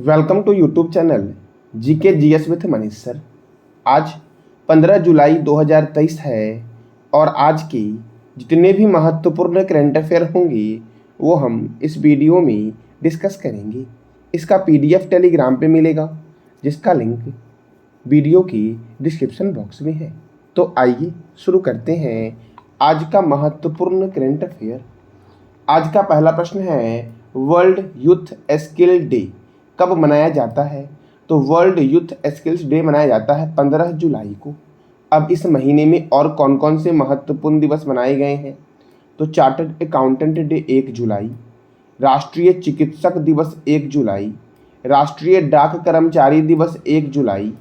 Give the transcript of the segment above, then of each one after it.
Welcome to YouTube channel GK GS with Manish sir. आज 15 जुलाई 2023 है और आज की जितने भी महत्वपूर्ण करंट अफेयर होंगे वो हम इस वीडियो में डिस्कस करेंगे। इसका पीडीएफ टेलीग्राम पे मिलेगा जिसका लिंक वीडियो की डिस्क्रिप्शन बॉक्स में है। तो आइए शुरू करते हैं आज का महत्वपूर्ण करंट अफेयर। आज का पहला प्रश्न है, वर्ल्ड यूथ स्किल डे कब मनाया जाता है? तो वर्ल्ड यूथ स्किल्स डे मनाया जाता है 15 जुलाई को। अब इस महीने में और कौन कौन से महत्वपूर्ण दिवस मनाए गए हैं? तो चार्टर्ड अकाउंटेंट डे 1 जुलाई, राष्ट्रीय चिकित्सक दिवस 1 जुलाई, राष्ट्रीय डाक कर्मचारी दिवस 1 जुलाई,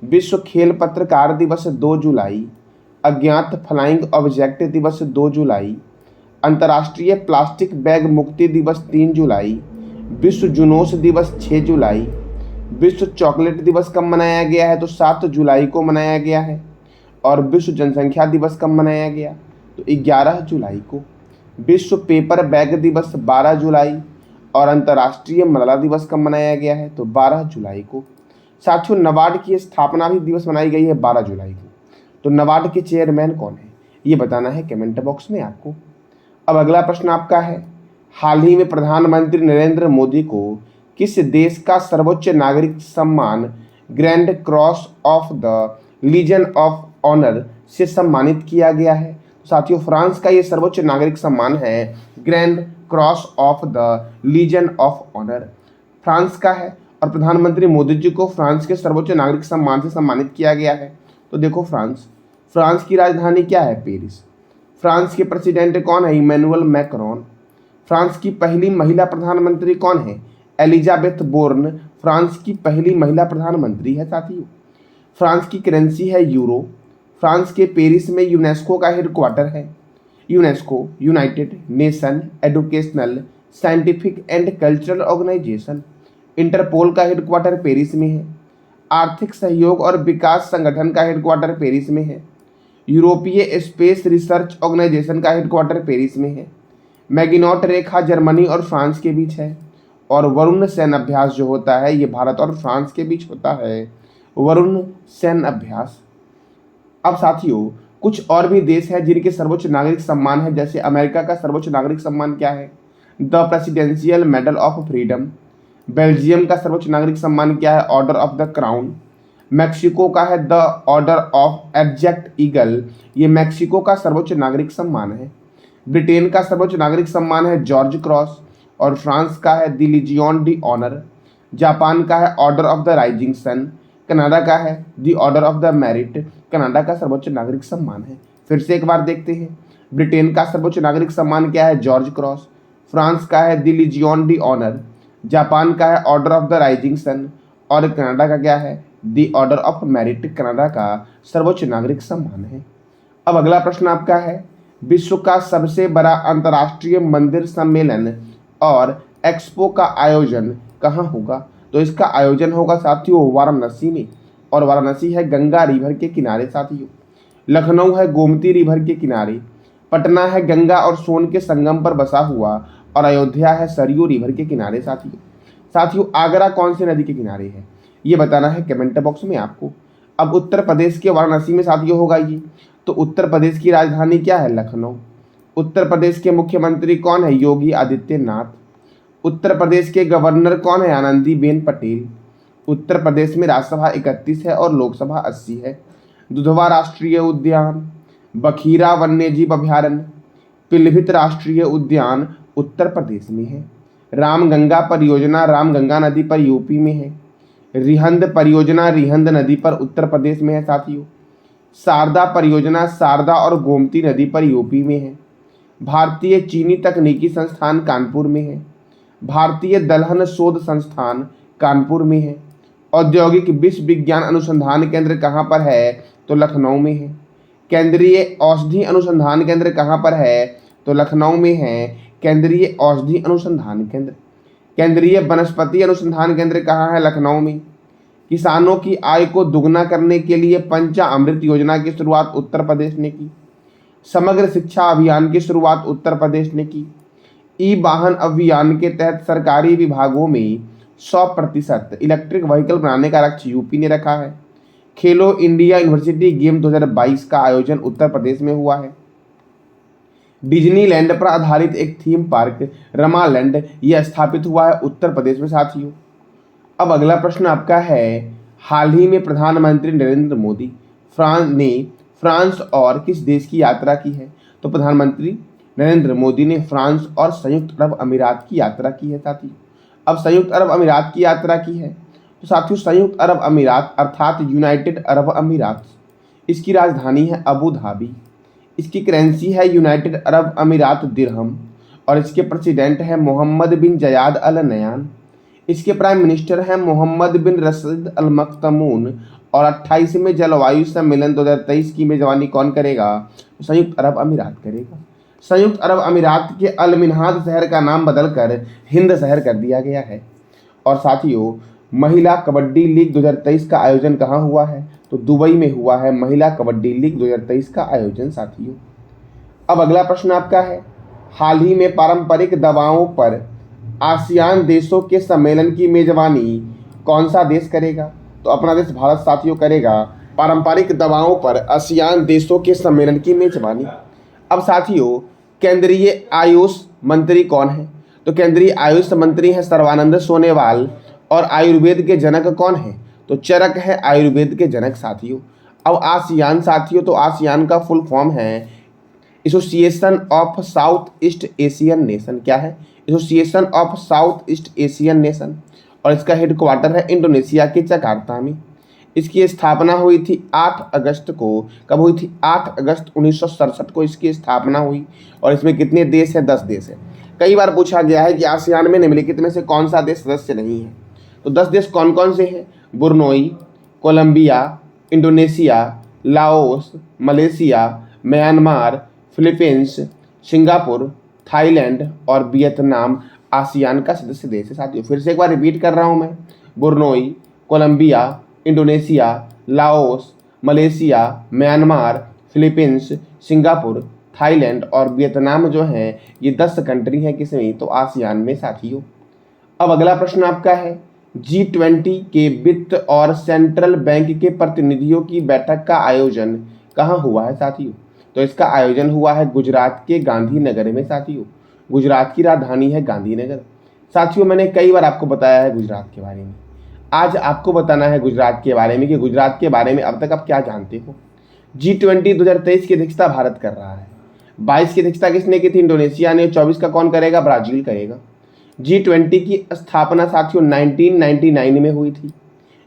विश्व खेल पत्रकार दिवस 2 जुलाई, अज्ञात फ्लाइंग ऑब्जेक्ट दिवस 2 जुलाई, अंतर्राष्ट्रीय प्लास्टिक बैग मुक्ति दिवस 3 जुलाई, विश्व जुनूस दिवस 6 जुलाई, विश्व चॉकलेट दिवस कब मनाया गया है? तो 7 जुलाई को मनाया गया है। और विश्व जनसंख्या दिवस कब मनाया गया? तो 11 जुलाई को। विश्व पेपर बैग दिवस 12 जुलाई और अंतर्राष्ट्रीय मलाला दिवस कब मनाया गया है? तो 12 जुलाई को। साथियों, नाबार्ड की स्थापना भी दिवस मनाई गई है 12 जुलाई को। तो नाबार्ड के चेयरमैन कौन है ये बताना है कमेंट बॉक्स में आपको। अब अगला प्रश्न आपका है, हाल ही में प्रधानमंत्री नरेंद्र मोदी को किस देश का सर्वोच्च नागरिक सम्मान grand cross of the legion of honour से सम्मानित किया गया है? साथियों, फ्रांस का ये सर्वोच्च नागरिक सम्मान है grand cross of the legion of honour, France का है। और प्रधानमंत्री मोदी जी को फ्रांस के सर्वोच्च नागरिक सम्मान से सम्मानित किया गया है। तो देखो, फ्रांस की राजधानी क्या है? पेरिस। फ्रांस के प्रेसिडेंट कौन है? Emmanuel Macron. फ्रांस की पहली महिला प्रधानमंत्री कौन है? एलिजाबेथ बोर्न फ्रांस की पहली महिला प्रधानमंत्री है। साथियों, फ्रांस की करेंसी है यूरो। फ्रांस के पेरिस में यूनेस्को का हेडक्वार्टर है। UNESCO united nation educational scientific and cultural organisation. Interpol का हेडक्वार्टर पेरिस में है। आर्थिक सहयोग और विकास संगठन का हेडक्वार्टर पेरिस में है। यूरोपीय स्पेस रिसर्च ऑर्गेनाइजेशन का हेडक्वार्टर पेरिस में है। मैगिनॉट रेखा जर्मनी और फ्रांस के बीच है। और वरुण सैन्य अभ्यास जो होता है ये भारत और फ्रांस के बीच होता है, वरुण सैन्य अभ्यास। अब साथियों, कुछ और भी देश हैं जिनके सर्वोच्च नागरिक सम्मान है। जैसे अमेरिका का सर्वोच्च नागरिक सम्मान क्या है? The presidential medal of freedom. Belgium का सर्वोच्च नागरिक सम्मान क्या है? Order of the crown. Mexico का है the order of abject eagle, ये मैक्सिको का सर्वोच्च नागरिक सम्मान है। ब्रिटेन का सर्वोच्च नागरिक सम्मान है जॉर्ज क्रॉस। और फ्रांस का है the legion de honour. Japan का है order of the rising sun. Canada का है the order of the merit, Canada का सर्वोच्च नागरिक सम्मान है। फिर से एक बार देखते हैं, ब्रिटेन का सर्वोच्च नागरिक सम्मान क्या है? George cross. फ्रांस का है the legion de honour. Japan का है order of the rising sun. और कनाडा का क्या है? The order of merit, Canada का सर्वोच्च नागरिक सम्मान है। अब अगला प्रश्न आपका है, विश्व का सबसे बड़ा अंतर्राष्ट्रीय मंदिर सम्मेलन और एक्सपो का आयोजन कहाँ होगा? तो इसका आयोजन होगा साथियों वाराणसी में। और वाराणसी है गंगा रिवर के किनारे। साथियों, लखनऊ है गोमती रिवर के किनारे। पटना है गंगा और सोन के संगम पर बसा हुआ। और अयोध्या है सरयू रिवर के किनारे। साथियों, आगरा कौन से नदी के किनारे है ये बताना है कमेंट बॉक्स में आपको। अब उत्तर प्रदेश के वाराणसी में साथियों होगा ये। तो उत्तर प्रदेश की राजधानी क्या है? लखनऊ। उत्तर प्रदेश के मुख्यमंत्री कौन है? योगी आदित्यनाथ। उत्तर प्रदेश के गवर्नर कौन है? आनंदीबेन पटेल। उत्तर प्रदेश में राज्यसभा 31 है और लोकसभा 80 है। दुधवा राष्ट्रीय उद्यान, बखीरा वन्यजीव अभयारण्य, पीलीभीत राष्ट्रीय उद्यान उत्तर प्रदेश में है। रामगंगा परियोजना रामगंगा नदी पर यूपी में है। रिहंद परियोजना रिहंद नदी पर उत्तर प्रदेश में है। साथियों, शारदा परियोजना शारदा और गोमती नदी पर यूपी में है। भारतीय चीनी तकनीकी संस्थान कानपुर में है। भारतीय दलहन शोध संस्थान कानपुर में है। औद्योगिक विश्व विज्ञान अनुसंधान केंद्र कहाँ पर है? तो लखनऊ में है। केंद्रीय औषधि अनुसंधान केंद्र कहाँ पर है? तो लखनऊ में है केंद्रीय औषधि अनुसंधान केंद्र। केंद्रीय वनस्पति अनुसंधान केंद्र कहाँ है? लखनऊ में। किसानों की आय को दुगना करने के लिए पंचामृत योजना की शुरुआत उत्तर प्रदेश ने की। समग्र शिक्षा अभियान की शुरुआत उत्तर प्रदेश ने की। ई वाहन अभियान के तहत सरकारी विभागों में 100% इलेक्ट्रिक व्हीकल बनाने का लक्ष्य यूपी ने रखा है। खेलो इंडिया यूनिवर्सिटी गेम 2022 का आयोजन उत्तर प्रदेश में हुआ है। डिज्नीलैंड पर आधारित एक थीम पार्क रमालैंड यह स्थापित हुआ है उत्तर प्रदेश में साथियों। अब अगला प्रश्न आपका है, हाल ही में प्रधानमंत्री नरेंद्र मोदी फ्रांस और किस देश की यात्रा की है? तो प्रधानमंत्री नरेंद्र मोदी ने फ्रांस और संयुक्त अरब अमीरात की यात्रा की है साथियों। अब संयुक्त अरब अमीरात की यात्रा की है तो साथियों संयुक्त अरब अमीरात अर्थात यूनाइटेड अरब अमीरात, इसकी राजधानी है अबू धाबी, इसकी करेंसी है यूनाइटेड अरब अमीरात दिरहम और इसके प्रेसिडेंट है मोहम्मद बिन जयाद अल नयान। इसके प्राइम मिनिस्टर हैं मोहम्मद बिन रशीद अल मख्तूम और 28वें जलवायु सम्मेलन 2023 की मेजबानी कौन करेगा? संयुक्त अरब अमीरात करेगा। संयुक्त अरब अमीरात के अल मिन्हाज शहर का नाम बदलकर हिंद शहर कर दिया गया है। और साथियों महिला कबड्डी लीग 2023 का आयोजन कहाँ हुआ है? तो दुबई में हुआ है महिला कबड्डी लीग 2023 का आयोजन साथियों। अब अगला प्रश्न आपका है, हाल ही में पारंपरिक दवाओं पर आसियान देशों के सम्मेलन की मेजबानी कौन सा देश करेगा? तो अपना देश भारत साथियों करेगा पारंपरिक दवाओं पर आसियान देशों के सम्मेलन की मेजबानी। अब साथियों केंद्रीय आयुष मंत्री कौन है? तो केंद्रीय आयुष मंत्री हैं सर्बानंद सोनोवाल। और आयुर्वेद के जनक कौन है? तो चरक है आयुर्वेद के जनक साथियों। अब आसियान साथियों, तो आसियान का फुल फॉर्म है association of south east Asian nation. क्या है? Association of south east Asian nation. और इसका हेडक्वार्टर है इंडोनेशिया के जकार्ता में। इसकी स्थापना हुई थी 8 अगस्त को। कब हुई थी? 8 अगस्त 1967 को इसकी स्थापना हुई। और इसमें कितने देश हैं? 10 देश हैं। कई बार पूछा गया है कि आसियान में निम्नलिखित में से कौन सा देश सदस्य नहीं है? तो 10 देश कौन कौन से हैं? Brunei, Colombia, Indonesia, Laos, Malaysia, Myanmar, Philippines, Singapore, Thailand और वियतनाम आसियान का सदस्य देश है साथियों। फिर से एक बार रिपीट कर रहा हूं मैं, Brunei, Colombia, Indonesia, Laos, Malaysia, Myanmar, Philippines, Singapore, Thailand और वियतनाम जो हैं ये 10 कंट्री हैं किसमें? तो आसियान में साथियों। अब अगला प्रश्न आपका है, G20 के वित्त और सेंट्रल बैंक के प्रतिनिधियों की बैठक का आयोजन कहाँ हुआ है साथियों? तो इसका आयोजन हुआ है गुजरात के गांधीनगर में साथियों। गुजरात की राजधानी है गांधीनगर। साथियों मैंने कई बार आपको बताया है गुजरात के बारे में, आज आपको बताना है गुजरात के बारे में कि गुजरात के बारे में अब तक आप क्या जानते हो। G20 2023 की अध्यक्षता भारत कर रहा है। 22 की अध्यक्षता किसने की थी? इंडोनेशिया ने। 24 का कौन करेगा? ब्राजील करेगा। G20 की स्थापना साथियों 1999 में हुई थी।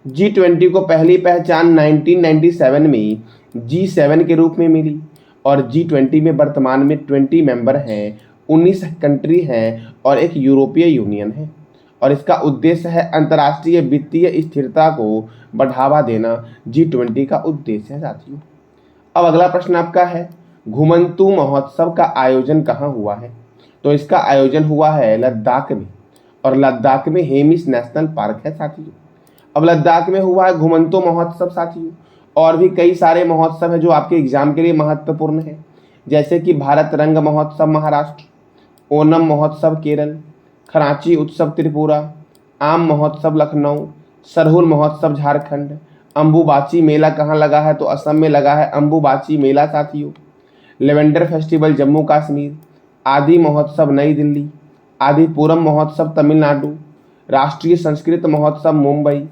G20 को पहली पहचान 1997 में G7 के रूप में मिली। और G20 में वर्तमान में 20 मेंबर हैं, 19 कंट्री हैं और एक यूरोपीय यूनियन है। और इसका उद्देश्य है अंतर्राष्ट्रीय वित्तीय स्थिरता को बढ़ावा देना। G20 का उद्देश्य है साथियों। अब अगला प्रश्न आपका है, घुमंतू महोत्सव का आयोजन कहाँ हुआ है? तो इसका आयोजन हुआ है लद्दाख में। और लद्दाख में हेमिस नेशनल पार्क है साथियों। अब लद्दाख में हुआ है घुमंतू महोत्सव साथियों। और भी कई सारे महोत्सव है जो आपके एग्जाम के लिए महत्वपूर्ण है, जैसे कि भारत रंग महोत्सव महाराष्ट्र, ओनम महोत्सव केरल, खरांची उत्सव त्रिपुरा, आम महोत्सव लखनऊ, सरहुल महोत्सव झारखंड। अम्बुबाची मेला कहाँ लगा है? तो असम में लगा है अम्बुबाची मेला साथियों। लेवेंडर फेस्टिवल जम्मू कश्मीर, आदि महोत्सव नई दिल्ली, आदिपुरम महोत्सव तमिलनाडु, राष्ट्रीय संस्कृत महोत्सव मुंबई,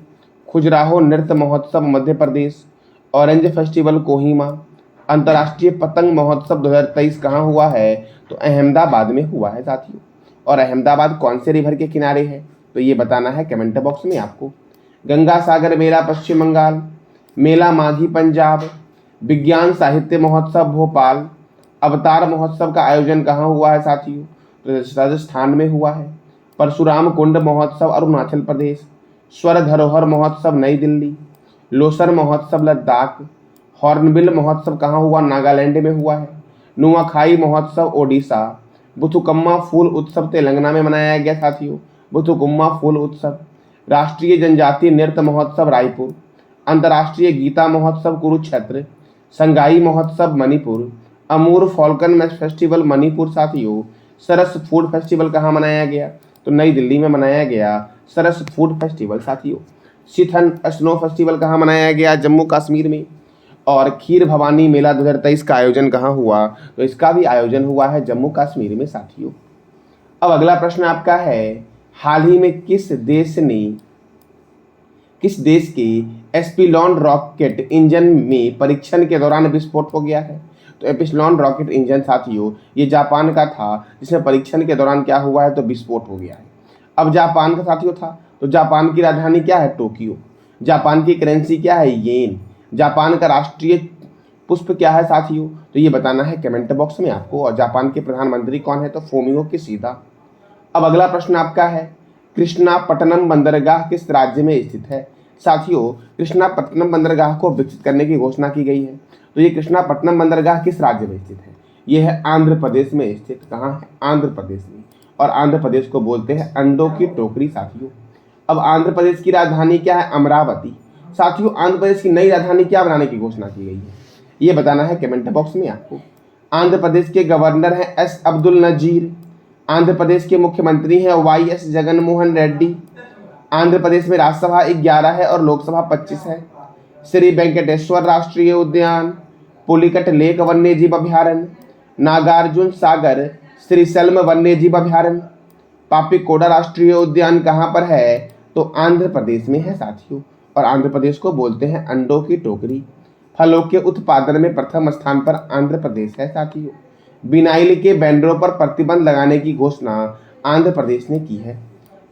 खुजराहो नृत्य महोत्सव मध्य प्रदेश, ऑरेंज फेस्टिवल कोहिमा। अंतर्राष्ट्रीय पतंग महोत्सव 2023 कहाँ हुआ है? तो अहमदाबाद में हुआ है साथियों। और अहमदाबाद कौन से रिवर के किनारे है? तो ये बताना है कमेंट बॉक्स में आपको। गंगा सागर मेला पश्चिम बंगाल, मेला माघी पंजाब, विज्ञान साहित्य महोत्सव भोपाल। अवतार महोत्सव का आयोजन कहाँ हुआ है साथियों? तो राजस्थान में हुआ है। परशुराम कुंड महोत्सव अरुणाचल प्रदेश, स्वर धरोहर महोत्सव नई दिल्ली, लोसर महोत्सव लद्दाख, हॉर्नबिल महोत्सव कहाँ हुआ? नागालैंड में हुआ है। नुआखाई महोत्सव ओडिशा, बुथुकम्मा फूल उत्सव तेलंगाना में मनाया गया साथियों। बुथुकुम्मा फूल उत्सव। राष्ट्रीय जनजातीय नृत्य महोत्सव रायपुर, अंतर्राष्ट्रीय गीता महोत्सव कुरुक्षेत्र, संगाई महोत्सव मणिपुर, अमूर फॉल्कन फेस्टिवल मणिपुर साथियों। सरस फूड फेस्टिवल कहाँ मनाया गया? तो नई दिल्ली में मनाया गया सरस फूड फेस्टिवल साथियों। सिथन स्नो फेस्टिवल कहाँ मनाया गया? जम्मू कश्मीर में। और खीर भवानी मेला 2023 का आयोजन कहाँ हुआ? तो इसका भी आयोजन हुआ है जम्मू कश्मीर में साथियों। अब अगला प्रश्न आपका है, हाल ही में किस देश के एस्पिलॉन रॉकेट इंजन में परीक्षण के दौरान विस्फोट हो गया है? तो एस्पिलॉन रॉकेट इंजन साथियों ये जापान का था, जिसमें परीक्षण के दौरान क्या हुआ है? तो विस्फोट हो गया है। अब जापान का साथियों था, तो जापान की राजधानी क्या है? टोक्यो। जापान की करेंसी क्या है? येन। जापान का राष्ट्रीय पुष्प क्या है साथियों? तो ये बताना है कमेंट बॉक्स में आपको। और जापान के प्रधानमंत्री कौन है? तो फूमियो किशिदा। अब अगला प्रश्न आपका है, कृष्णापट्टनम बंदरगाह किस राज्य में स्थित है? साथियों कृष्णापट्टनम बंदरगाह को विकसित करने की घोषणा की गई है। तो ये कृष्णापट्टनम बंदरगाह किस राज्य में स्थित है? ये है आंध्र प्रदेश में स्थित। कहाँ है? आंध्र प्रदेश में। और आंध्र प्रदेश को बोलते हैं अंडों की टोकरी साथियों। अब आंध्र प्रदेश की राजधानी क्या है? अमरावती। साथियों आंध्र प्रदेश की नई राजधानी क्या बनाने की घोषणा की गई है? ये बताना है कमेंट बॉक्स में आपको। आंध्र प्रदेश के गवर्नर हैं एस अब्दुल नजीर। आंध्र प्रदेश के मुख्यमंत्री हैं वाई एस जगनमोहन रेड्डी। आंध्र प्रदेश में राज्यसभा 11 है और लोकसभा 25 है। श्री वेंकटेश्वर राष्ट्रीय उद्यान, पुलिकट लेक वन्यजीव अभ्यारण्य, नागार्जुन सागर श्रीशैलम वन्यजीव अभ्यारण्य, पापिकोडा राष्ट्रीय उद्यान कहाँ पर है? तो आंध्र प्रदेश में है साथियों। और आंध्र प्रदेश को बोलते हैं अंडों की टोकरी। फलों के उत्पादन में प्रथम स्थान पर आंध्र प्रदेश है साथियों। बिनाइल के बैंडरों पर प्रतिबंध लगाने की घोषणा आंध्र प्रदेश ने की है।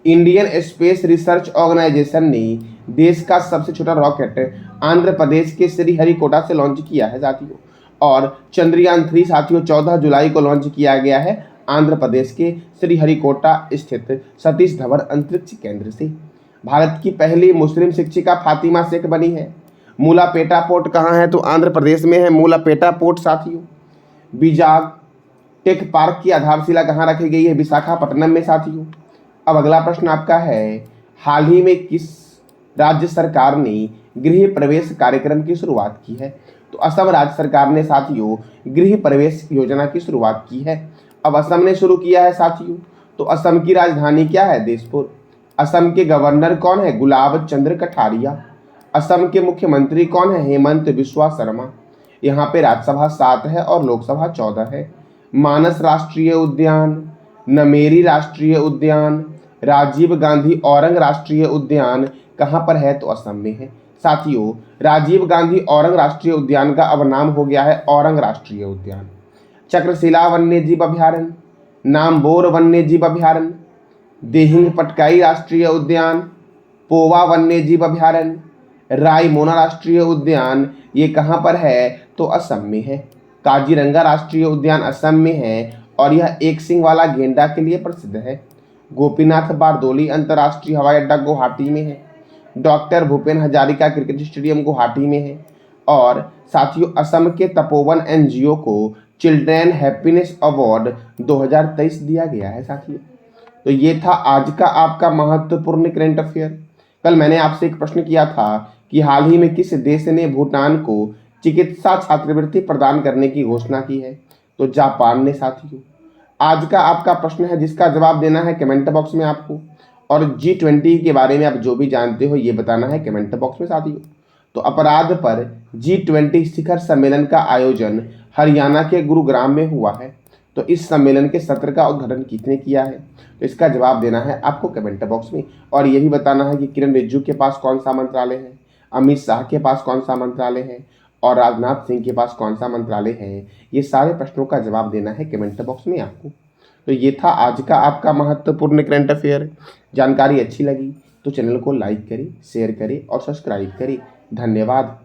इंडियन स्पेस रिसर्च ऑर्गेनाइजेशन ने देश का सबसे छोटा रॉकेट आंध्र प्रदेश के श्रीहरिकोटा से लॉन्च किया है साथियों। और चंद्रयान 3 साथियों 14 जुलाई को लॉन्च किया गया है आंध्र प्रदेश के श्रीहरिकोटा स्थित सतीश धवन अंतरिक्ष केंद्र से। भारत की पहली मुस्लिम शिक्षिका फातिमा शेख बनी है। मूलापेटा पोर्ट कहाँ है? तो आंध्र प्रदेश में है मूलापेटा पोर्ट साथियों। बीजाग टेक पार्क की आधारशिला कहाँ रखी गई है? विशाखापट्टनम में साथियों। अब अगला प्रश्न आपका है, हाल ही में किस राज्य सरकार ने गृह प्रवेश कार्यक्रम की शुरुआत की है? तो असम राज्य सरकार ने साथियों गृह प्रवेश योजना की शुरुआत की है। अब असम ने शुरू किया है साथियों। तो असम की राजधानी क्या है? दिसपुर। असम के गवर्नर कौन है? गुलाब चंद्र कटारिया। असम के मुख्यमंत्री कौन है? हेमंत बिस्वा शर्मा। यहाँ पे राज्यसभा 7 है और लोकसभा 14 है। मानस राष्ट्रीय उद्यान, नमेरी राष्ट्रीय उद्यान, राजीव गांधी औरंग राष्ट्रीय उद्यान कहाँ पर है? तो असम में है साथियों। राजीव गांधी औरंग राष्ट्रीय उद्यान का अब नाम हो गया है औरंग राष्ट्रीय उद्यान। चक्रशिला वन्यजीव अभ्यारण्य, नामबोर वन्यजीव अभ्यारण्य, देहिंग पटकाई राष्ट्रीय उद्यान, पोवा वन्यजीव अभ्यारण्य, रायमोना राष्ट्रीय उद्यान ये कहाँ पर है? तो असम में है। काजीरंगा राष्ट्रीय उद्यान असम में है और यह एक सींग वाला गेंडा के लिए प्रसिद्ध है। गोपीनाथ बारदोली अंतर्राष्ट्रीय हवाई अड्डा गुवाहाटी में है। Doctor Bhupen Hazarika cricket stadium Guwahati में है। और साथियों असम के तपोवन एनजीओ को चिल्ड्रेन हैप्पीनेस अवार्ड 2023 दिया गया है साथियों। तो ये था आज का आपका महत्वपूर्ण करंट अफेयर। कल मैंने आपसे एक प्रश्न किया था कि हाल ही में किस देश ने भूटान को चिकित्सा छात्रवृत्ति प्रदान करने की घोषणा की है? तो जापान ने साथियों। आज का आपका प्रश्न है जिसका जवाब देना है कमेंट बॉक्स में आपको। और G20 के बारे में आप जो भी जानते हो ये बताना है कमेंट बॉक्स में साथियों। तो अपराध पर G20 शिखर सम्मेलन का आयोजन हरियाणा के गुरुग्राम में हुआ है। तो इस सम्मेलन के सत्र का उद्घाटन किसने किया है? तो इसका जवाब देना है आपको कमेंट बॉक्स में। और ये भी बताना है कि किरण रिजिजू के पास कौन सा मंत्रालय है, अमित शाह के पास कौन सा मंत्रालय है और राजनाथ सिंह के पास कौन सा मंत्रालय है। ये सारे प्रश्नों का जवाब देना है कमेंट बॉक्स में आपको। तो ये था आज का आपका महत्वपूर्ण करंट अफेयर। जानकारी अच्छी लगी तो चैनल को लाइक करें, शेयर करें और सब्सक्राइब करें। धन्यवाद।